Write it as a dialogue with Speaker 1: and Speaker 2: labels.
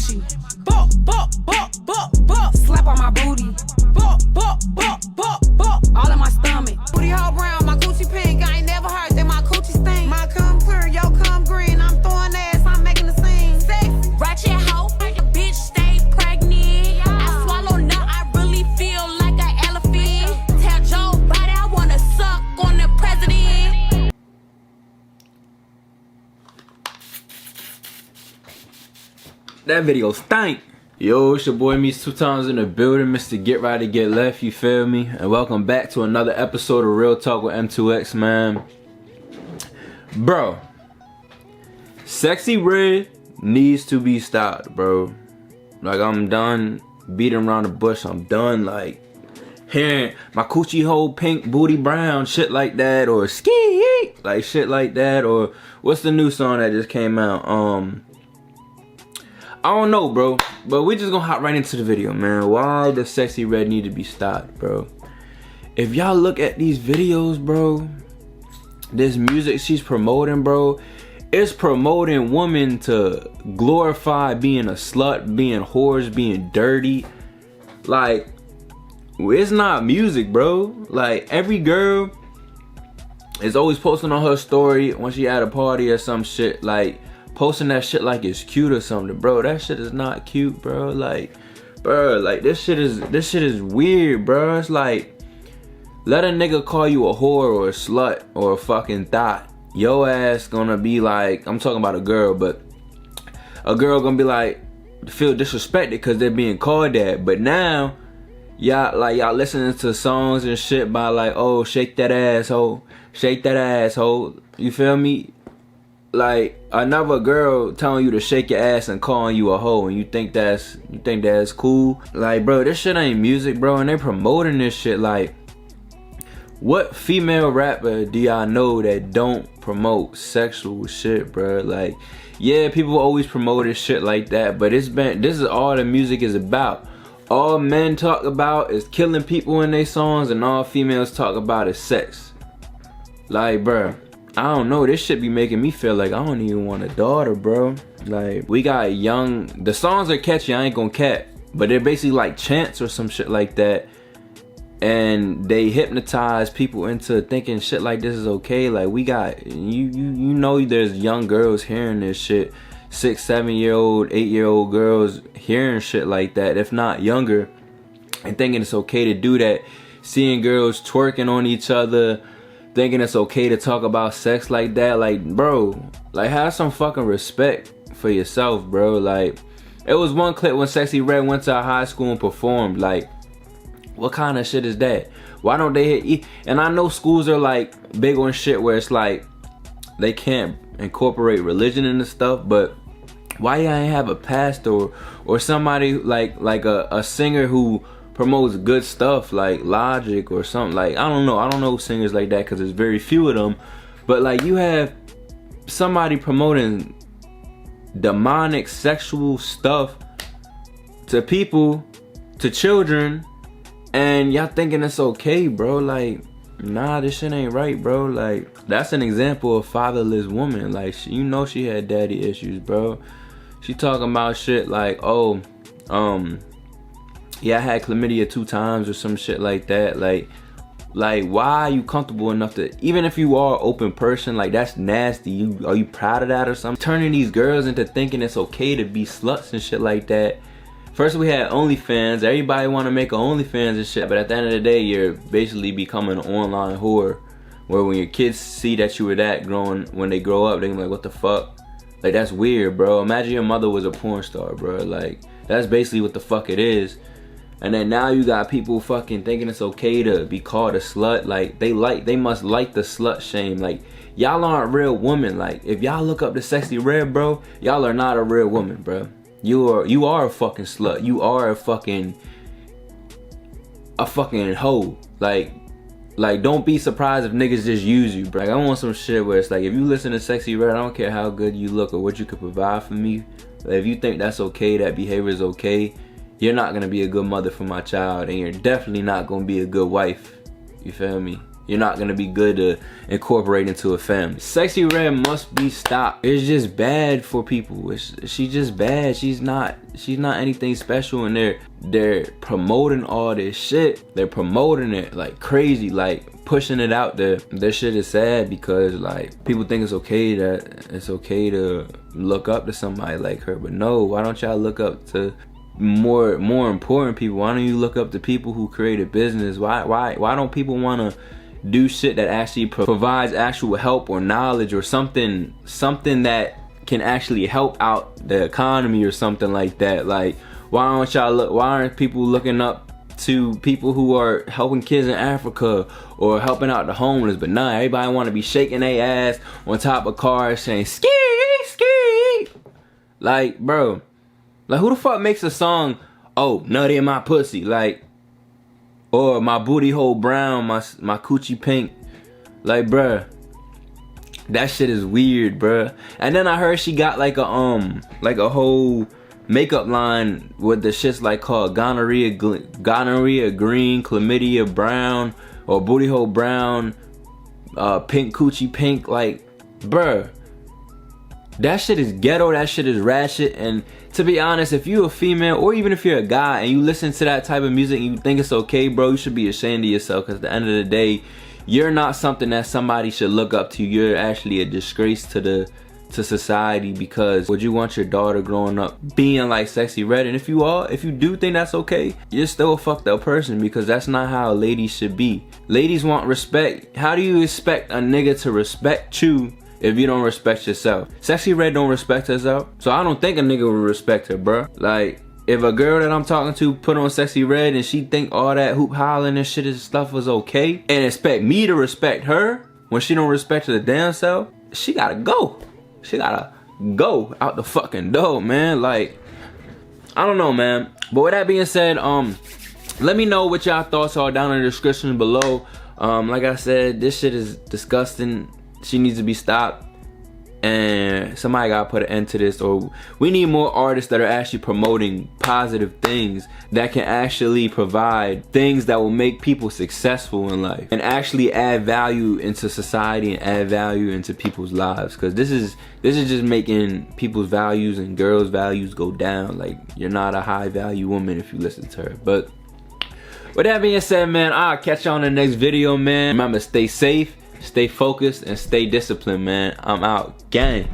Speaker 1: Gucci. Buck, buck, buck, buck, buck. Slap on my booty. Buck, buck, buck, buck, buck. All in my stomach. Booty hole brown, my Gucci pink. I ain't never heard that my coochie stink. My cum clear, yo cum green. I'm throwing ass, I'm making the scene. Sexy, ratchet hoe, bitch stay pregnant. I swallow nut, I really feel like an elephant. Tell Joe Biden I wanna suck on the president.
Speaker 2: That video stank. Yo, it's your boy Meets 2 times in the building, Mr. Get Right to Get Left, you feel me? And welcome back to another episode of Real Talk with M2X, man. Bro, Sexyy Red needs to be stopped, bro. Like, I'm done beating around the bush. I'm done, like, hearing my coochie hole pink, booty brown, shit like that, or ski, like shit like that, or what's the new song that just came out? I don't know, bro, but we just gonna hop right into the video, man. Why does Sexyy Red need to be stopped, bro? If y'all look at these videos, bro, this music she's promoting, bro, it's promoting women to glorify being a slut, being whores, being dirty. Like, it's not music, bro. Like, every girl is always posting on her story when she at a party or some shit, like, posting that shit like it's cute or something, bro. That shit is not cute, bro. Like, bro, like this shit is weird, bro. It's like, let a nigga call you a whore or a slut or a fucking thought. Your ass gonna be like, I'm talking about a girl, but a girl gonna be like, feel disrespected because they're being called that. But now, y'all listening to songs and shit by like, oh, shake that asshole, shake that asshole. You feel me? Like, another girl telling you to shake your ass and calling you a hoe, and you think that's cool. Like, bro, this shit ain't music, bro, and they promoting this shit. Like, what female rapper do y'all know that don't promote sexual shit, bro? Like, yeah, people always promote this shit like that, but this is all the music is about. All men talk about is killing people in their songs, and all females talk about is sex. Like, bro, I don't know, this shit be making me feel like I don't even want a daughter, bro. Like, we got young, the songs are catchy, I ain't gonna cap, but they're basically like chants or some shit like that, and they hypnotize people into thinking shit like this is okay. Like, we got, you know, there's young girls hearing this shit, 6, 7-year-old, 8-year-old girls hearing shit like that, if not younger, and thinking it's okay to do that, seeing girls twerking on each other, thinking it's okay to talk about sex like that. Like, bro, like, have some fucking respect for yourself, bro. Like, it was one clip when Sexyy Red went to a high school and performed. Like, what kind of shit is that? Why don't they hit? And I know schools are like big on shit where it's like they can't incorporate religion into stuff, but why y'all ain't have a pastor or somebody like a singer who promotes good stuff like Logic or something? Like, I don't know singers like that because there's very few of them, but like, you have somebody promoting demonic sexual stuff to people, to children, and y'all thinking it's okay, bro. Like, nah, this shit ain't right, bro. Like, that's an example of fatherless woman. Like, you know she had daddy issues, bro. She talking about shit like, oh, yeah, I had chlamydia 2 times or some shit like that. Like, why are you comfortable enough to, even if you are an open person, like, that's nasty. Are you proud of that or something? Turning these girls into thinking it's okay to be sluts and shit like that. First we had OnlyFans. Everybody want to make an OnlyFans and shit, but at the end of the day, you're basically becoming an online whore, where when your kids see that you were that when they grow up, they're like, what the fuck? Like, that's weird, bro. Imagine your mother was a porn star, bro. Like, that's basically what the fuck it is. And then now you got people fucking thinking it's okay to be called a slut. Like, they must like the slut shame. Like, y'all aren't real women. Like, if y'all look up the Sexyy Red, bro, y'all are not a real woman, bro. You are a fucking slut. You are a fucking hoe. Like, don't be surprised if niggas just use you, bro. Like, I want some shit where it's like, if you listen to Sexyy Red, I don't care how good you look or what you could provide for me. Like, if you think that's okay, that behavior is okay, you're not gonna be a good mother for my child, and you're definitely not gonna be a good wife. You feel me? you're not gonna be good to incorporate into a family. Sexyy Red must be stopped. It's just bad for people. She's just bad. She's not anything special, and they're promoting all this shit. They're promoting it like crazy, like pushing it out there. This shit is sad because like people think it's okay to look up to somebody like her, but no. Why don't y'all look up to more important people? Why don't you look up to people who create a business? Why don't people want to do shit that actually provides actual help or knowledge or something that can actually help out the economy or something like that? Like, why aren't people looking up to people who are helping kids in Africa or helping out the homeless? But nah, everybody want to be shaking their ass on top of cars saying ski ski. Like, bro, like who the fuck makes a song, oh, nutty in my pussy, like, or my booty hole brown, my coochie pink? Like, bruh, that shit is weird, bruh. And then I heard she got like a whole makeup line with the shits like called gonorrhea green, chlamydia brown, or booty hole brown, pink coochie pink. Like, bruh, that shit is ghetto. That shit is ratchet. And to be honest, if you're a female or even if you're a guy and you listen to that type of music and you think it's okay, bro, you should be ashamed of yourself, because at the end of the day, you're not something that somebody should look up to. You're actually a disgrace to society, because would you want your daughter growing up being like Sexyy Red? And if you do think that's okay, you're still a fucked up person, because that's not how ladies should be. Ladies want respect. How do you expect a nigga to respect you if you don't respect yourself? Sexyy Red don't respect herself, so I don't think a nigga will respect her, bro. Like, if a girl that I'm talking to put on Sexyy Red and she think all that hoop hollering and shit and stuff was okay, and expect me to respect her when she don't respect her damn self, she gotta go. She gotta go out the fucking door, man. Like, I don't know, man. But with that being said, let me know what y'all thoughts are down in the description below. Like I said, this shit is disgusting. She needs to be stopped, and somebody gotta put an end to this. Or we need more artists that are actually promoting positive things, that can actually provide things that will make people successful in life and actually add value into society and add value into people's lives. Because this is just making people's values and girls' values go down. Like, you're not a high value woman if you listen to her. But with that being said, man, I'll catch you on the next video, man. Remember, stay safe, stay focused, and stay disciplined, man. I'm out. Gang.